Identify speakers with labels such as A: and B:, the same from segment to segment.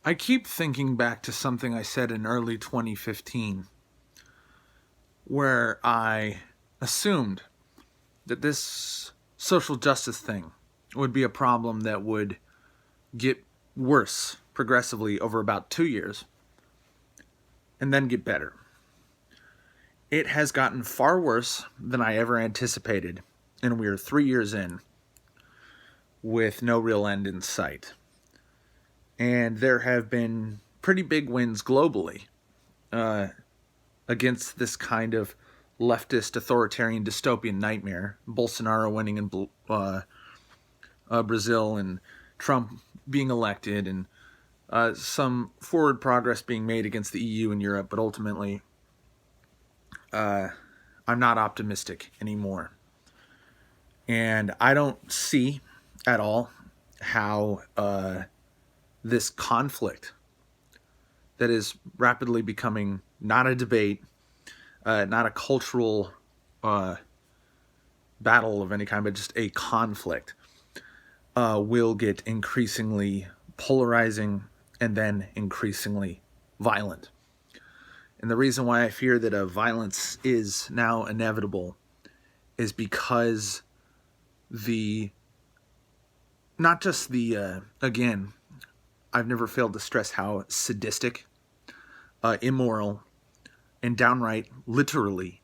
A: I keep thinking back to something I said in early 2015, where I assumed that this social justice thing would be a problem that would get worse progressively over about 2 years and then get better. It has gotten far worse than I ever anticipated, and we are 3 years in with no real end in sight. And there have been pretty big wins globally uh, against this kind of leftist authoritarian dystopian nightmare. Bolsonaro winning in Brazil, and Trump being elected, and some forward progress being made against the EU and Europe, but ultimately I'm not optimistic anymore. And I don't see at all how this conflict that is rapidly becoming not a debate, not a cultural battle of any kind, but just a conflict, will get increasingly polarizing and then increasingly violent. And the reason why I fear that violence is now inevitable is because not just again, I've never failed to stress how sadistic, immoral, and downright literally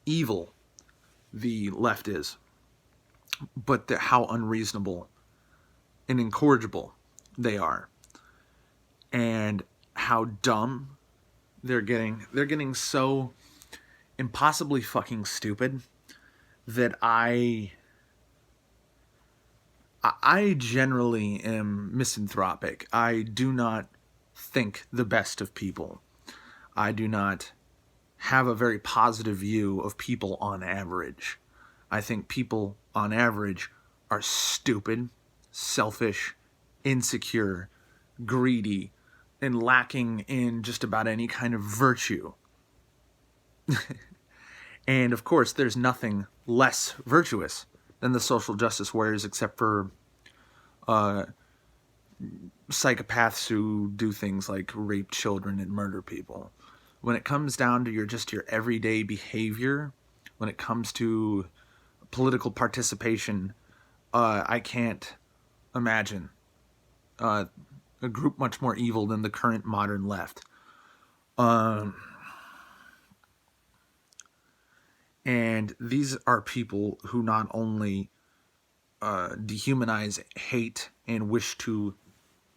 A: evil the left is, but how unreasonable and incorrigible they are, and how dumb they're getting. They're getting so impossibly fucking stupid that I generally am misanthropic. I do not think the best of people. I do not have a very positive view of people on average. I think people on average are stupid, selfish, insecure, greedy, and lacking in just about any kind of virtue. And of course, there's nothing less virtuous than the social justice warriors, except for psychopaths who do things like rape children and murder people. When it comes down to your everyday behavior, when it comes to political participation, I can't imagine a group much more evil than the current modern left. And these are people who not only dehumanize, hate, and wish to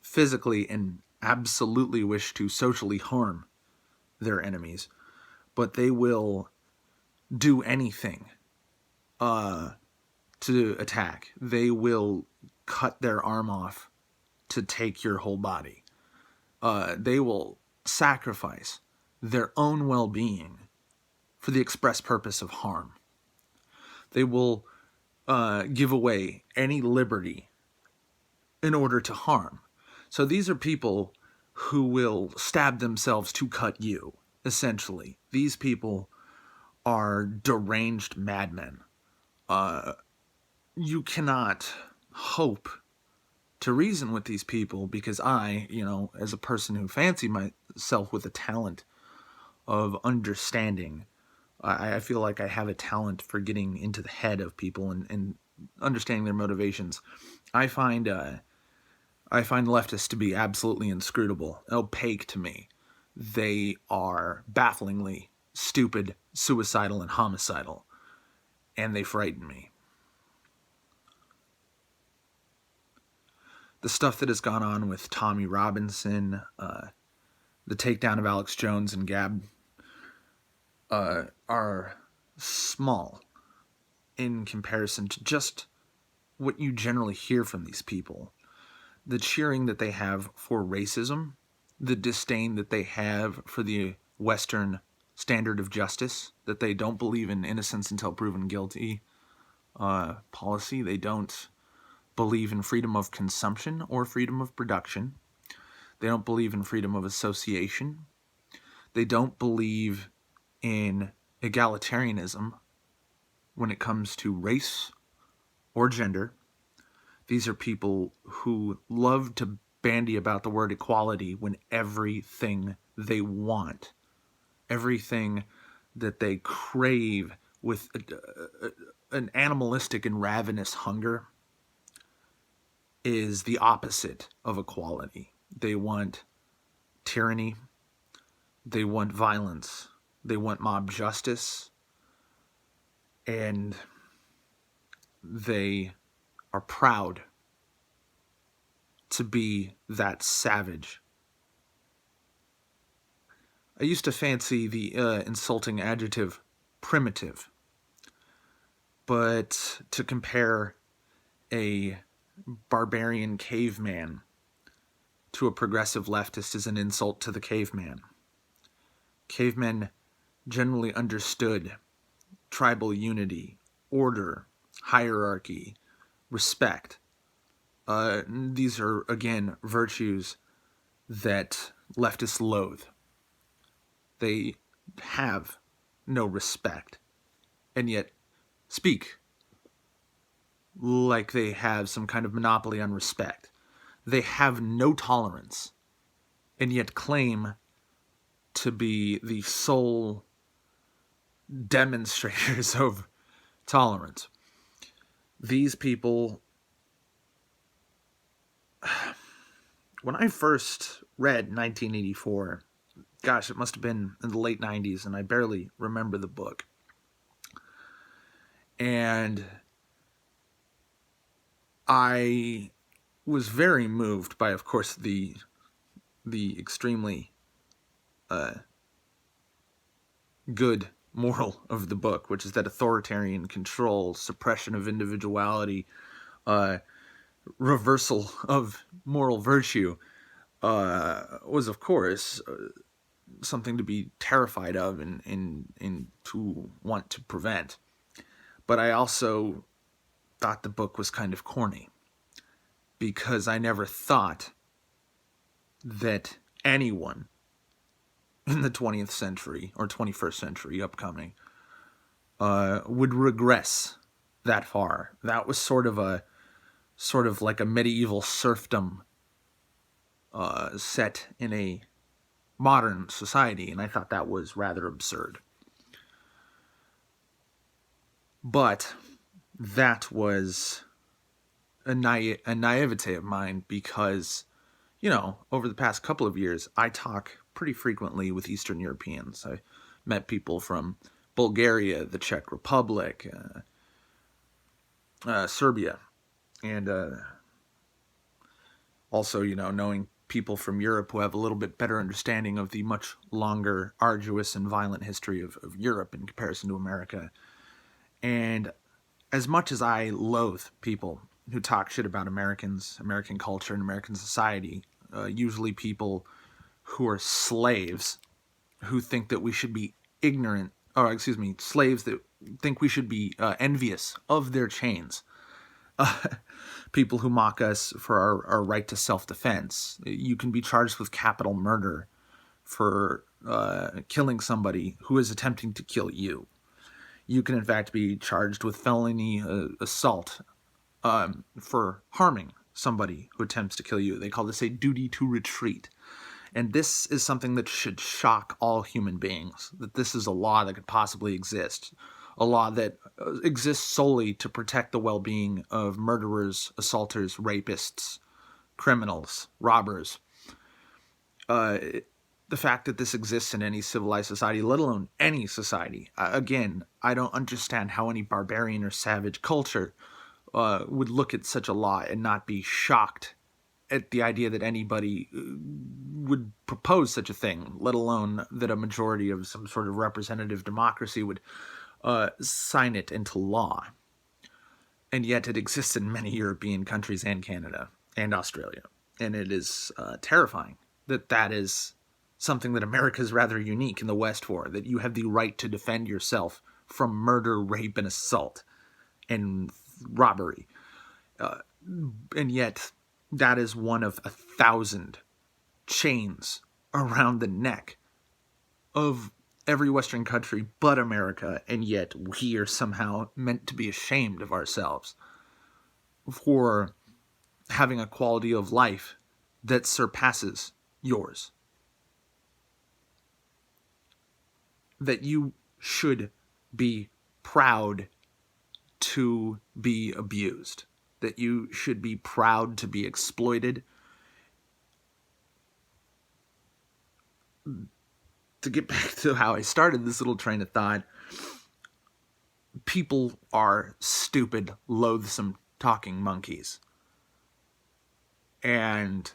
A: physically and absolutely wish to socially harm their enemies, but they will do anything to attack. They will cut their arm off to take your whole body. They will sacrifice their own well-being for the express purpose of harm. They will give away any liberty in order to harm. So these are people who will stab themselves to cut you, essentially. These people are deranged madmen. You cannot hope to reason with these people, because I, as a person who fancy myself with a talent of understanding, I feel like I have a talent for getting into the head of people and understanding their motivations. I find leftists to be absolutely inscrutable, opaque to me. They are bafflingly stupid, suicidal, and homicidal, and they frighten me. The stuff that has gone on with Tommy Robinson, the takedown of Alex Jones and Gab, are small in comparison to just what you generally hear from these people. The cheering that they have for racism, the disdain that they have for the Western standard of justice, that they don't believe in innocence until proven guilty policy. They don't believe in freedom of consumption or freedom of production. They don't believe in freedom of association. They don't believe in egalitarianism when it comes to race or gender. These are people who love to bandy about the word equality when everything they want, everything that they crave with an animalistic and ravenous hunger is the opposite of equality. They want tyranny. They want violence. They want mob justice. And they are proud to be that savage. I used to fancy the insulting adjective primitive, but to compare a barbarian caveman to a progressive leftist is an insult to the caveman. Cavemen generally understood tribal unity, order, hierarchy, respect. These are, again, virtues that leftists loathe. They have no respect, and yet speak like they have some kind of monopoly on respect. They have no tolerance, and yet claim to be the sole demonstrators of tolerance. These people, when I first read 1984, gosh, it must have been in the late 90s, and I barely remember the book. And I was very moved by, of course, the extremely good moral of the book, which is that authoritarian control, suppression of individuality, reversal of moral virtue was, of course, something to be terrified of and to want to prevent. But I also thought the book was kind of corny, because I never thought that anyone in the 20th century or 21st century upcoming would regress that far. That was sort of like a medieval serfdom set in a modern society, and I thought that was rather absurd. But that was a naivete of mine, because, you know, over the past couple of years, I talk pretty frequently with Eastern Europeans. I met people from Bulgaria, the Czech Republic, Serbia, and also, you know, knowing people from Europe who have a little bit better understanding of the much longer, arduous, and violent history of Europe in comparison to America. And as much as I loathe people who talk shit about Americans, American culture, and American society, usually people who are slaves, who think that we should be ignorant, or excuse me, slaves that think we should be envious of their chains. People who mock us for our right to self-defense. You can be charged with capital murder for killing somebody who is attempting to kill you. You can, in fact, be charged with felony assault for harming somebody who attempts to kill you. They call this a duty to retreat. And this is something that should shock all human beings, that this is a law that could possibly exist. A law that exists solely to protect the well-being of murderers, assaulters, rapists, criminals, robbers. The fact that this exists in any civilized society, let alone any society. Again, I don't understand how any barbarian or savage culture would look at such a law and not be shocked at the idea that anybody would propose such a thing, let alone that a majority of some sort of representative democracy would sign it into law. And yet it exists in many European countries and Canada and Australia. And it is terrifying that that is something that America is rather unique in the West for, that you have the right to defend yourself from murder, rape, and assault and robbery. And yet that is one of 1,000 chains around the neck of every Western country but America, and yet we are somehow meant to be ashamed of ourselves for having a quality of life that surpasses yours. That you should be proud to be abused. That you should be proud to be exploited. To get back to how I started this little train of thought, people are stupid, loathsome talking monkeys. And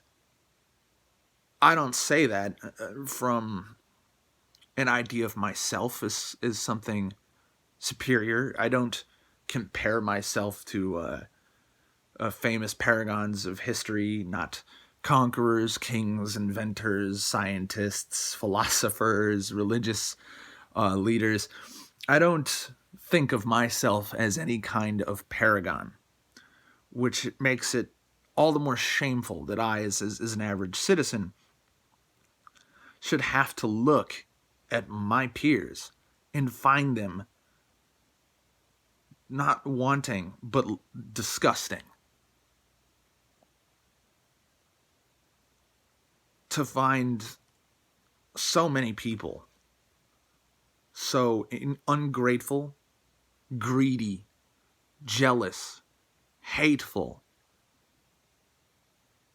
A: I don't say that from an idea of myself as something superior. I don't compare myself to famous paragons of history, not conquerors, kings, inventors, scientists, philosophers, religious leaders. I don't think of myself as any kind of paragon, which makes it all the more shameful that I, as an average citizen, should have to look at my peers and find them not wanting, but disgusting. To find so many people so ungrateful, greedy, jealous, hateful,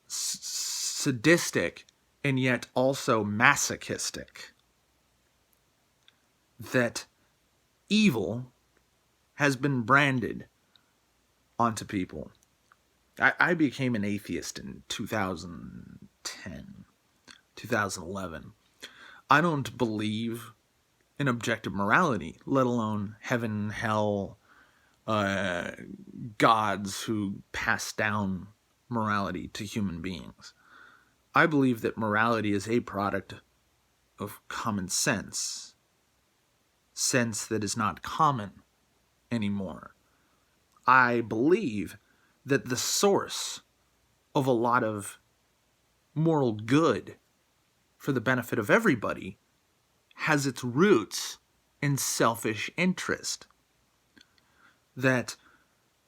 A: sadistic, and yet also masochistic. That evil has been branded onto people. I became an atheist in 2010, 2011. I don't believe in objective morality, let alone heaven, hell, gods who pass down morality to human beings. I believe that morality is a product of common sense that is not common anymore. I believe that the source of a lot of moral good for the benefit of everybody has its roots in selfish interest. That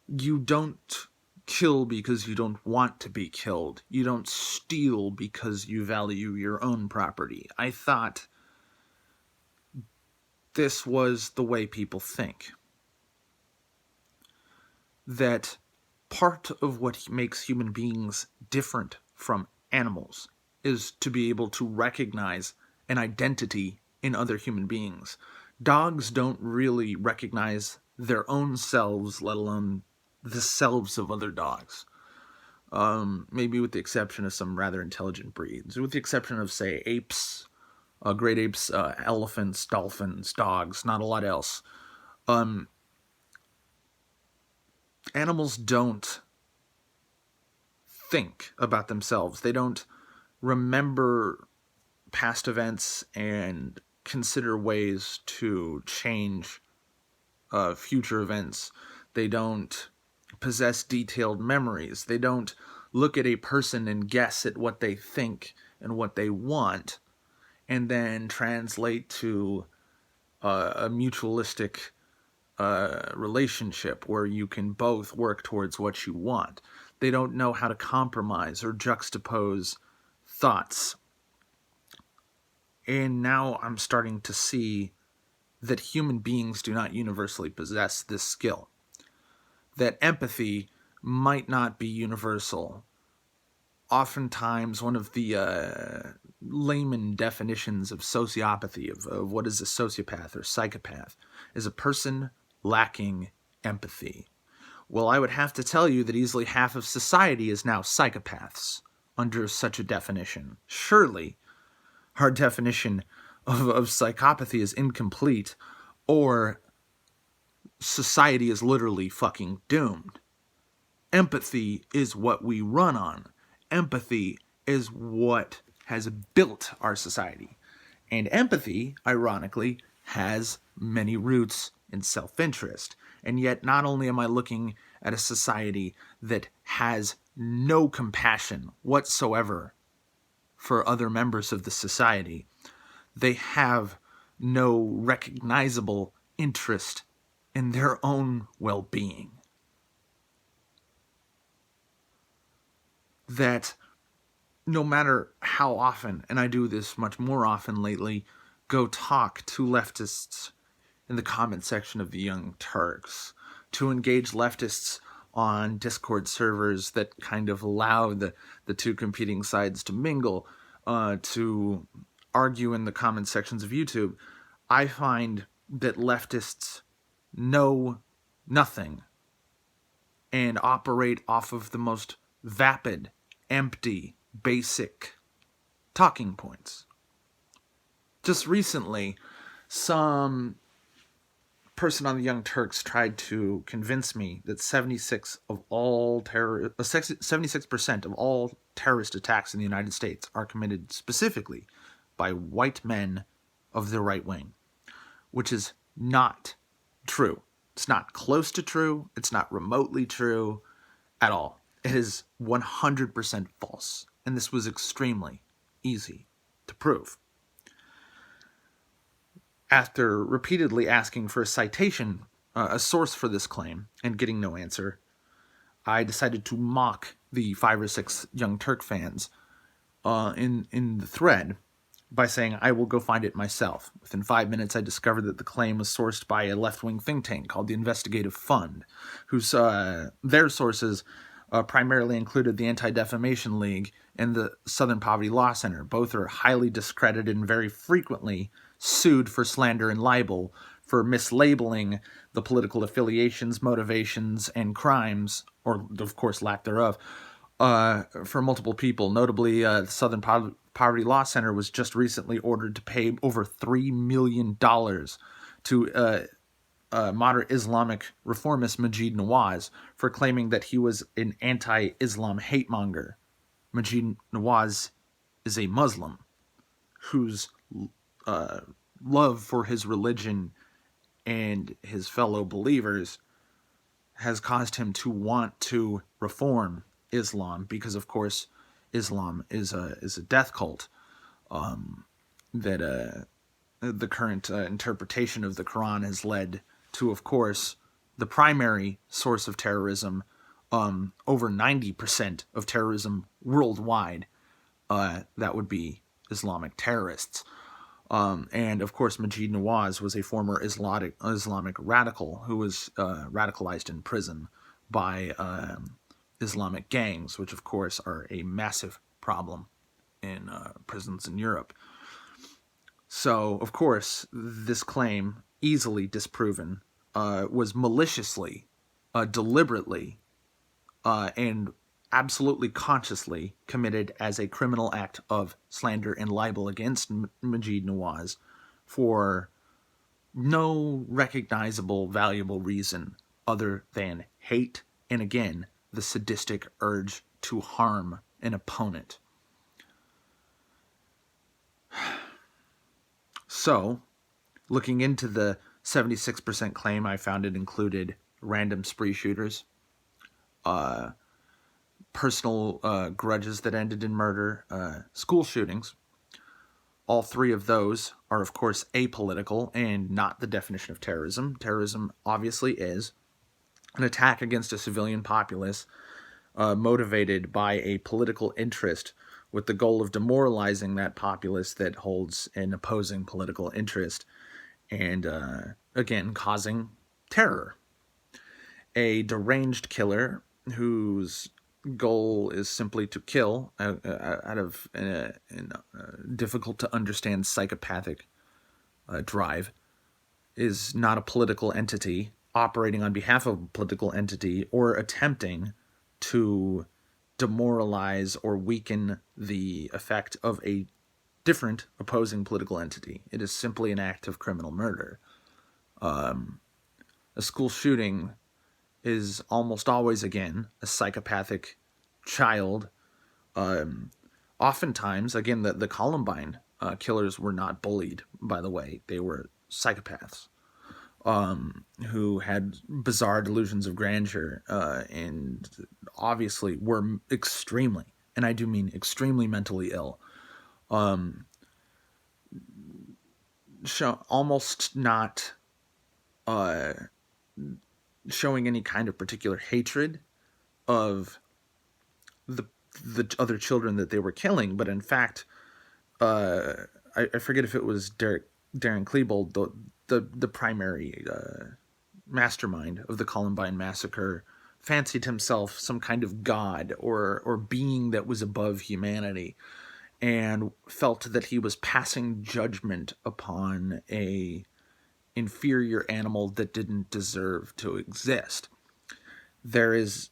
A: you don't kill because you don't want to be killed. You don't steal because you value your own property. I thought this was the way people think. That part of what makes human beings different from animals is to be able to recognize an identity in other human beings. Dogs don't really recognize their own selves, let alone the selves of other dogs. Maybe with the exception of some rather intelligent breeds. With the exception of, say, apes, great apes, elephants, dolphins, dogs, not a lot else. Animals don't think about themselves. They don't remember past events and consider ways to change future events. They don't possess detailed memories. They don't look at a person and guess at what they think and what they want and then translate to a mutualistic relationship where you can both work towards what you want. They don't know how to compromise or juxtapose thoughts. And now I'm starting to see that human beings do not universally possess this skill. That empathy might not be universal. Oftentimes, one of the layman definitions of sociopathy, of what is a sociopath or psychopath, is a person lacking empathy. Well, I would have to tell you that easily half of society is now psychopaths under such a definition. Surely, our definition of psychopathy is incomplete, or society is literally fucking doomed. Empathy is what we run on. Empathy is what has built our society. And empathy, ironically, has many roots in self-interest. And yet, not only am I looking at a society that has no compassion whatsoever for other members of the society, they have no recognizable interest in their own well-being. That no matter how often, and I do this much more often lately, go talk to leftists in the comment section of the Young Turks, to engage leftists on Discord servers that kind of allow the two competing sides to mingle, to argue in the comment sections of YouTube, I find that leftists know nothing and operate off of the most vapid, empty, basic talking points. Just recently, some person on the Young Turks tried to convince me that 76% of all terrorist attacks in the United States are committed specifically by white men of the right wing, which is not true. It's not close to true. It's not remotely true at all. It is 100% false. And this was extremely easy to prove. After repeatedly asking for a citation, a source for this claim, and getting no answer, I decided to mock the 5 or 6 Young Turk fans in the thread by saying, I will go find it myself. Within 5 minutes, I discovered that the claim was sourced by a left-wing think tank called the Investigative Fund, whose their sources primarily included the Anti-Defamation League and the Southern Poverty Law Center. Both are highly discredited and very frequently sued for slander and libel for mislabeling the political affiliations, motivations, and crimes, or of course lack thereof, for multiple people. Notably, the Southern Poverty Law Center was just recently ordered to pay over $3 million to moderate Islamic reformist Majid Nawaz for claiming that he was an anti-Islam hate monger. Majid Nawaz is a Muslim whose love for his religion and his fellow believers has caused him to want to reform Islam, because of course Islam is a death cult, that the current interpretation of the Quran has led to, of course, the primary source of terrorism. Over 90% of terrorism worldwide, that would be Islamic terrorists. And of course, Majid Nawaz was a former Islamic radical who was radicalized in prison by Islamic gangs, which of course are a massive problem in prisons in Europe. So, of course, this claim, easily disproven, was maliciously, deliberately, and absolutely consciously committed as a criminal act of slander and libel against Majid Nawaz for no recognizable, valuable reason other than hate and, again, the sadistic urge to harm an opponent. So, looking into the 76% claim, I found it included random spree shooters, personal grudges that ended in murder, school shootings. All 3 of those are, of course, apolitical and not the definition of terrorism. Terrorism obviously is an attack against a civilian populace motivated by a political interest with the goal of demoralizing that populace that holds an opposing political interest and, again, causing terror. A deranged killer whose goal is simply to kill out of a difficult to understand psychopathic drive is not a political entity operating on behalf of a political entity or attempting to demoralize or weaken the effect of a different opposing political entity. It is simply an act of criminal murder. A school shooting is almost always, again, a psychopathic child. Oftentimes, again, the Columbine killers were not bullied, by the way. They were psychopaths who had bizarre delusions of grandeur and obviously were extremely, and I do mean extremely, mentally ill. Almost not showing any kind of particular hatred of the the other children that they were killing, but in fact, uh, I forget if it was Darren Klebold, the primary mastermind of the Columbine massacre, fancied himself some kind of god or being that was above humanity, and felt that he was passing judgment upon a inferior animal that didn't deserve to exist. There is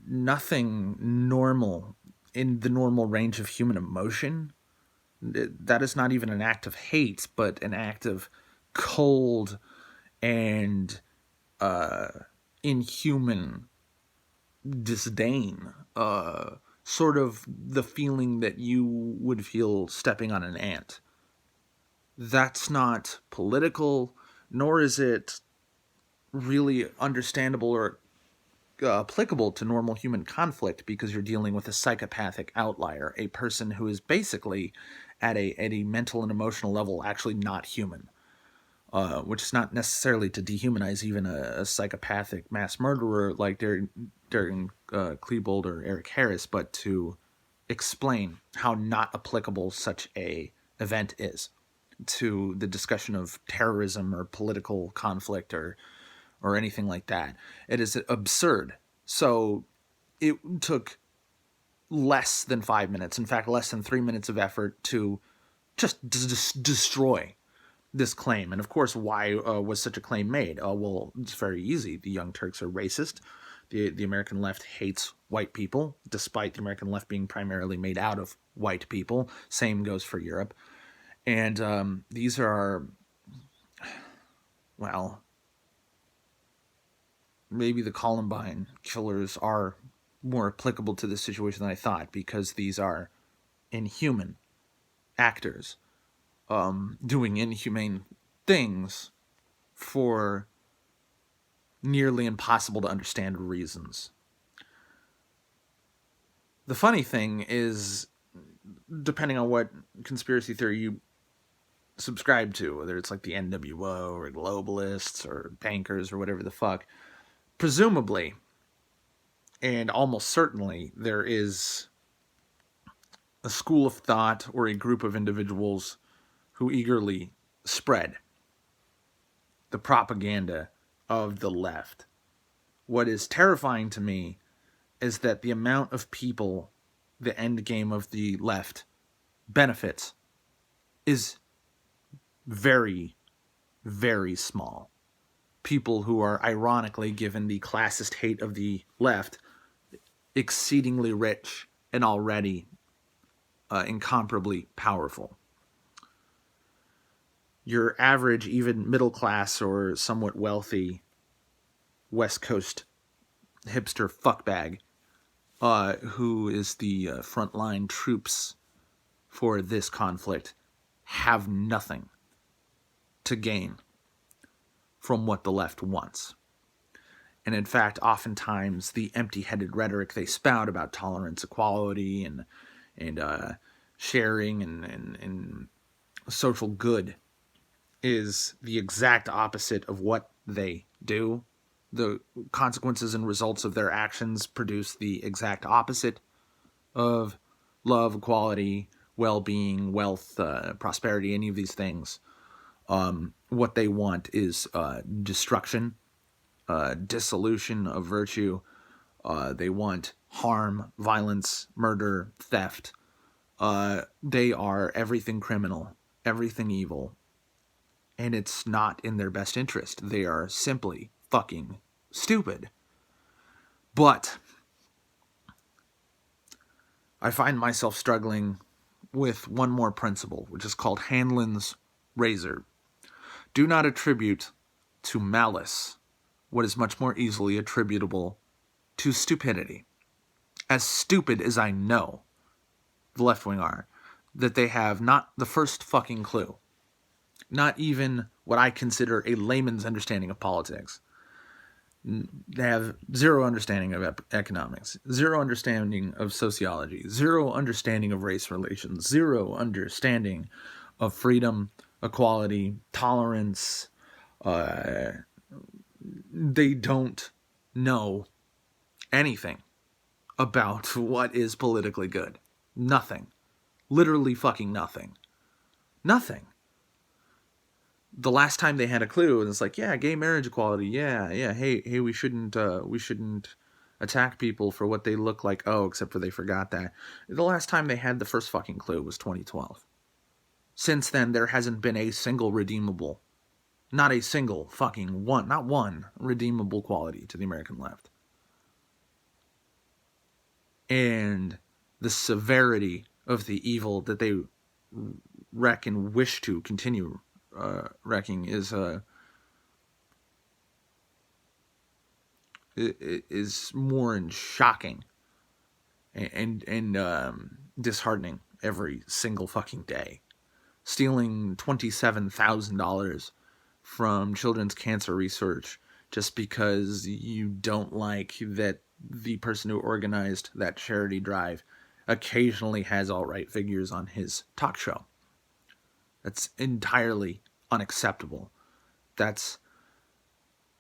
A: nothing normal in the normal range of human emotion. That is not even an act of hate, but an act of cold and inhuman disdain. Sort of the feeling that you would feel stepping on an ant. That's not political, nor is it really understandable or applicable to normal human conflict, because you're dealing with a psychopathic outlier, a person who is basically at a mental and emotional level actually not human. Which is not necessarily to dehumanize even a psychopathic mass murderer like Darren Klebold or Eric Harris, but to explain how not applicable such a event is to the discussion of terrorism or political conflict or anything like that. It is absurd. So it took less than 5 minutes, in fact, less than 3 minutes of effort to just destroy this claim. And of course, why was such a claim made? Well, it's very easy. The Young Turks are racist. The American left hates white people, despite the American left being primarily made out of white people. Same goes for Europe. And these are, well, maybe the Columbine killers are more applicable to this situation than I thought, because these are inhuman actors doing inhumane things for nearly impossible to understand reasons. The funny thing is, depending on what conspiracy theory you subscribe to, whether it's like the NWO or globalists or bankers or whatever the fuck, presumably and almost certainly there is a school of thought or a group of individuals who eagerly spread the propaganda of the left. What is terrifying to me is that the amount of people the end game of the left benefits is very, very small. People who are ironically, given the classist hate of the left, exceedingly rich and already incomparably powerful. Your average, even middle class or somewhat wealthy West Coast hipster fuckbag who is the frontline troops for this conflict have nothing to gain from what the left wants. And in fact, oftentimes the empty-headed rhetoric they spout about tolerance, equality, and sharing and social good is the exact opposite of what they do. The consequences and results of their actions produce the exact opposite of love, equality, well-being, wealth, prosperity, any of these things. What they want is destruction, dissolution of virtue. They want harm, violence, murder, theft. They are everything criminal, everything evil. And it's not in their best interest. They are simply fucking stupid. But I find myself struggling with one more principle, which is called Hanlon's razor. Do not attribute to malice what is much more easily attributable to stupidity. As stupid as I know the left wing are, that they have not the first fucking clue, not even what I consider a layman's understanding of politics. They have zero understanding of economics, zero understanding of sociology, zero understanding of race relations, zero understanding of freedom, equality, tolerance. They don't know anything about what is politically good. Nothing. Literally fucking nothing. Nothing. The last time they had a clue, and it's like, yeah, gay marriage equality, yeah, hey, we shouldn't attack people for what they look like. Oh, except for they forgot that. The last time they had the first fucking clue was 2012. Since then, there hasn't been a single redeemable, not a single fucking one, not one redeemable quality to the American left. And the severity of the evil that they wreck and wish to continue wrecking is more and shocking and disheartening every single fucking day. Stealing $27,000 from children's cancer research just because you don't like that the person who organized that charity drive occasionally has alt-right figures on his talk show. That's entirely unacceptable. That's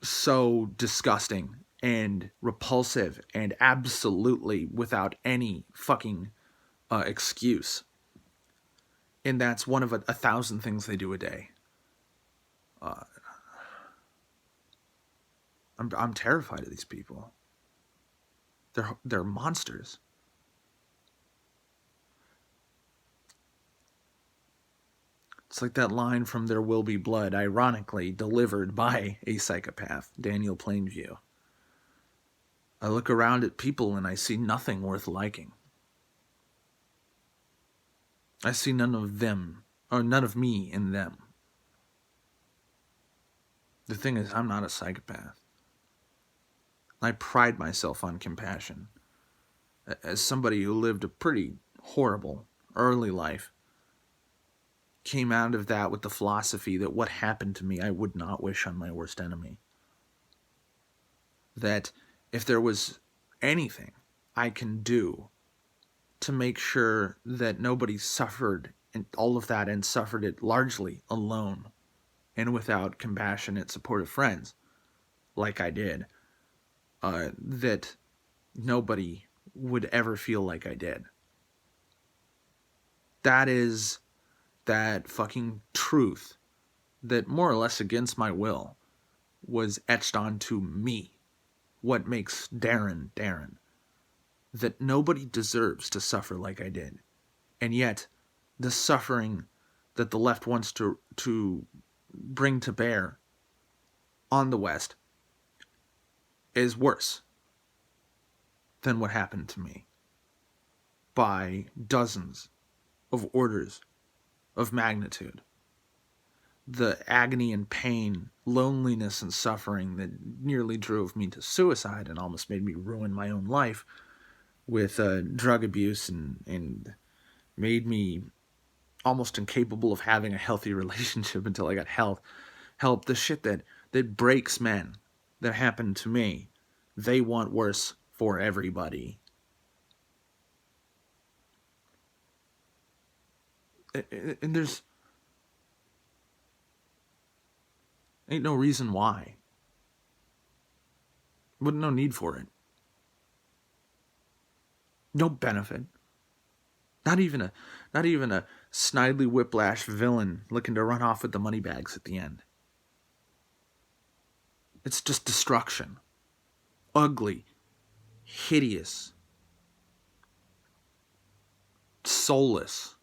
A: so disgusting and repulsive and absolutely without any fucking excuse. And that's one of a thousand things they do a day. I'm terrified of these people. They're monsters. It's like that line from There Will Be Blood, ironically delivered by a psychopath, Daniel Plainview. I look around at people and I see nothing worth liking. I see none of them, or none of me in them. The thing is, I'm not a psychopath. I pride myself on compassion. As somebody who lived a pretty horrible early life, came out of that with the philosophy that what happened to me I would not wish on my worst enemy. That if there was anything I can do to make sure that nobody suffered and all of that and suffered it largely alone and without compassionate, supportive friends, like I did, that nobody would ever feel like I did. That is that fucking truth that more or less against my will was etched onto me. What makes Darren Darren. That nobody deserves to suffer like I did. And yet, the suffering that the left wants to bring to bear on the West is worse than what happened to me by dozens of orders of magnitude. The agony and pain, loneliness and suffering that nearly drove me to suicide and almost made me ruin my own life with drug abuse and made me almost incapable of having a healthy relationship until I got help. The shit that breaks men that happened to me, they want worse for everybody. And there's ain't no reason why. Wouldn't no need for it. No benefit. Not even a snidely whiplash villain looking to run off with the money bags at the end. It's just destruction. Ugly. Hideous. Soulless.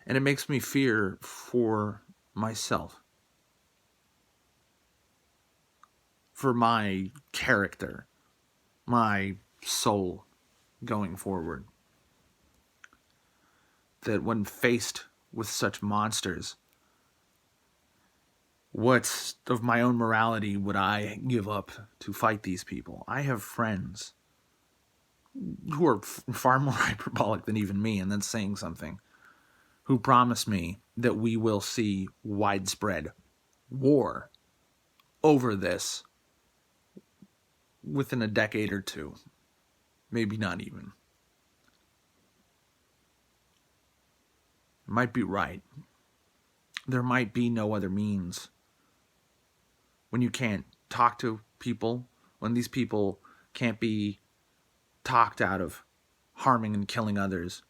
A: And it makes me fear for myself. For my character. My soul going forward. That when faced with such monsters, what of my own morality would I give up to fight these people? I have friends who are far more hyperbolic than even me, and then saying something, who promise me that we will see widespread war over this within a decade or two. Maybe not even. Might be right. There might be no other means when you can't talk to people, when these people can't be talked out of harming and killing others,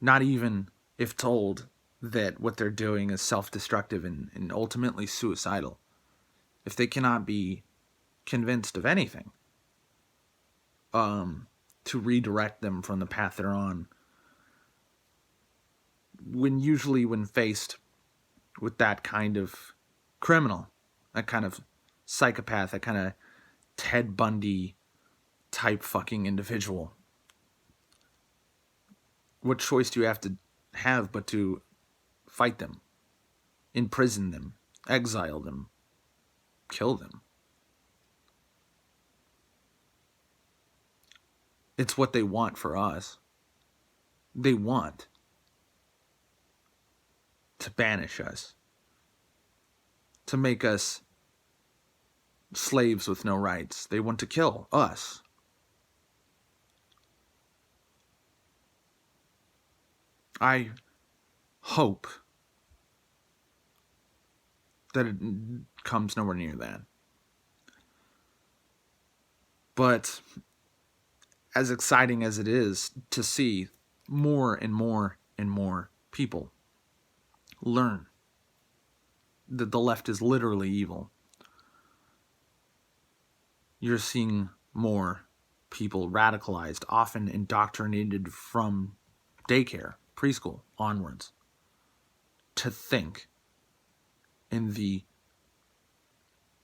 A: not even if told that what they're doing is self-destructive and ultimately suicidal. If they cannot be convinced of anything to redirect them from the path they're on, when faced with that kind of criminal, that kind of psychopath, that kind of Ted Bundy type fucking individual, what choice do you have but to fight them, imprison them, exile them, kill them? It's what they want for us. They want to banish us, to make us slaves with no rights. They want to kill us. I hope that it comes nowhere near that. But as exciting as it is to see more and more and more people learn that the left is literally evil, you're seeing more people radicalized, often indoctrinated from daycare, preschool onwards, to think in the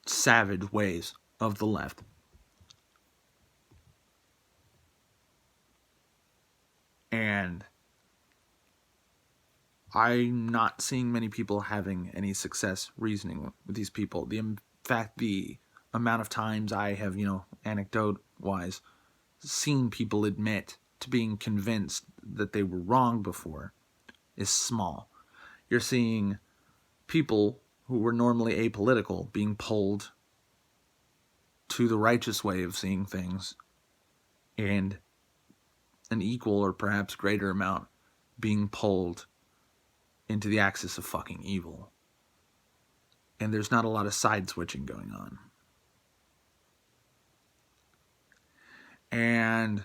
A: savage ways of the left. And I'm not seeing many people having any success reasoning with these people. In fact, the amount of times I have, anecdote-wise, seen people admit to being convinced that they were wrong before is small. You're seeing people who were normally apolitical being pulled to the righteous way of seeing things, and an equal or perhaps greater amount being pulled into the axis of fucking evil. And there's not a lot of side switching going on. And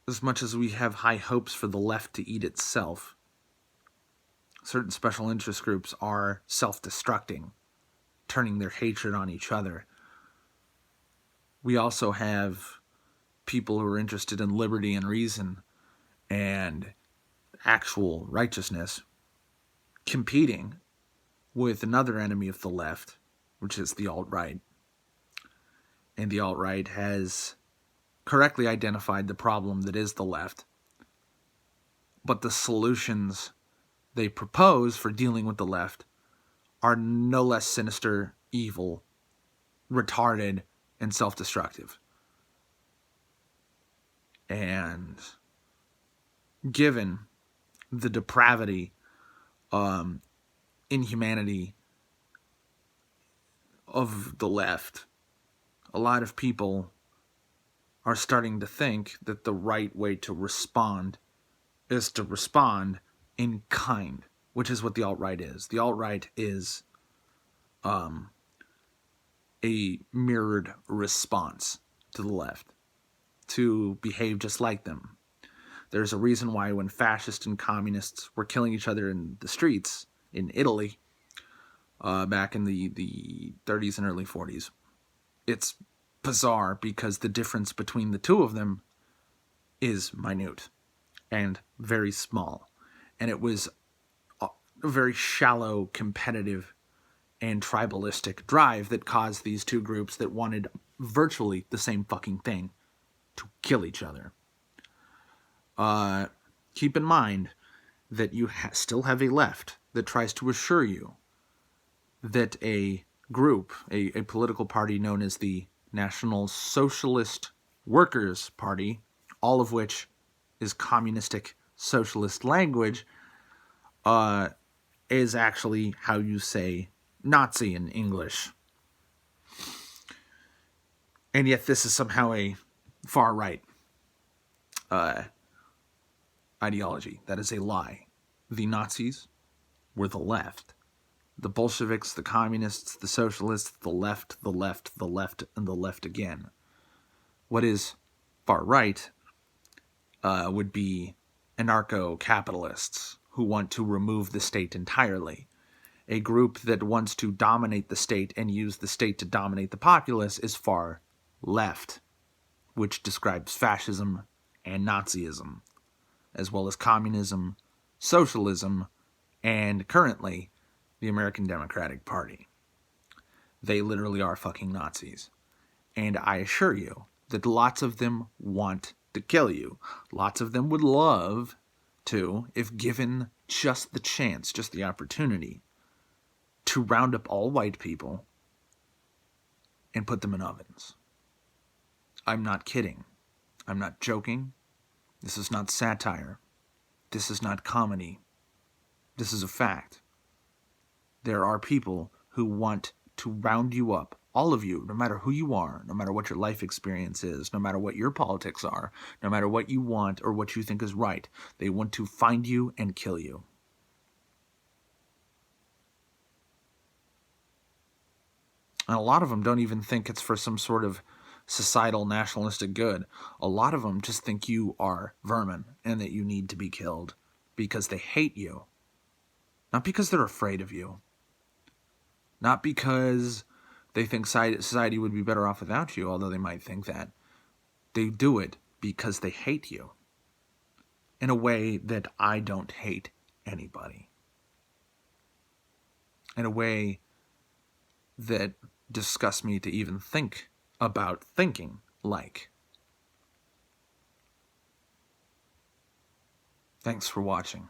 A: as much as we have high hopes for the left to eat itself, certain special interest groups are self-destructing, turning their hatred on each other. We also have people who are interested in liberty and reason and actual righteousness competing with another enemy of the left, which is the alt-right. And the alt-right has correctly identified the problem that is the left. But the solutions they propose for dealing with the left are no less sinister, evil, retarded, and self-destructive. And given the depravity, inhumanity of the left, a lot of people are starting to think that the right way to respond is to respond in kind, which is what the alt-right is. The alt-right is a mirrored response to the left, to behave just like them. There's a reason why when fascists and communists were killing each other in the streets in Italy back in the 30s and early 40s, it's bizarre because the difference between the two of them is minute and very small. And it was a very shallow, competitive, and tribalistic drive that caused these two groups that wanted virtually the same fucking thing to kill each other. Keep in mind that you still have a left that tries to assure you that a group, a political party known as the National Socialist Workers' Party, all of which is communistic socialist language, is actually how you say Nazi in English. And yet this is somehow a far-right ideology. That is a lie. The Nazis were the left. The Bolsheviks, the communists, the socialists, the left, the left, the left, and the left again. What is far right would be anarcho-capitalists who want to remove the state entirely. A group that wants to dominate the state and use the state to dominate the populace is far left, which describes fascism and Nazism, as well as communism, socialism, and currently the American Democratic Party. They literally are fucking Nazis. And I assure you that lots of them want to kill you. Lots of them would love to, if given just the chance, just the opportunity, to round up all white people and put them in ovens. I'm not kidding. I'm not joking. This is not satire. This is not comedy. This is a fact. There are people who want to round you up, all of you, no matter who you are, no matter what your life experience is, no matter what your politics are, no matter what you want or what you think is right. They want to find you and kill you. And a lot of them don't even think it's for some sort of societal nationalistic good. A lot of them just think you are vermin and that you need to be killed because they hate you. Not because they're afraid of you. Not because they think society would be better off without you, although they might think that. They do it because they hate you in a way that I don't hate anybody. In a way that disgusts me to even think about thinking like. Thanks for watching.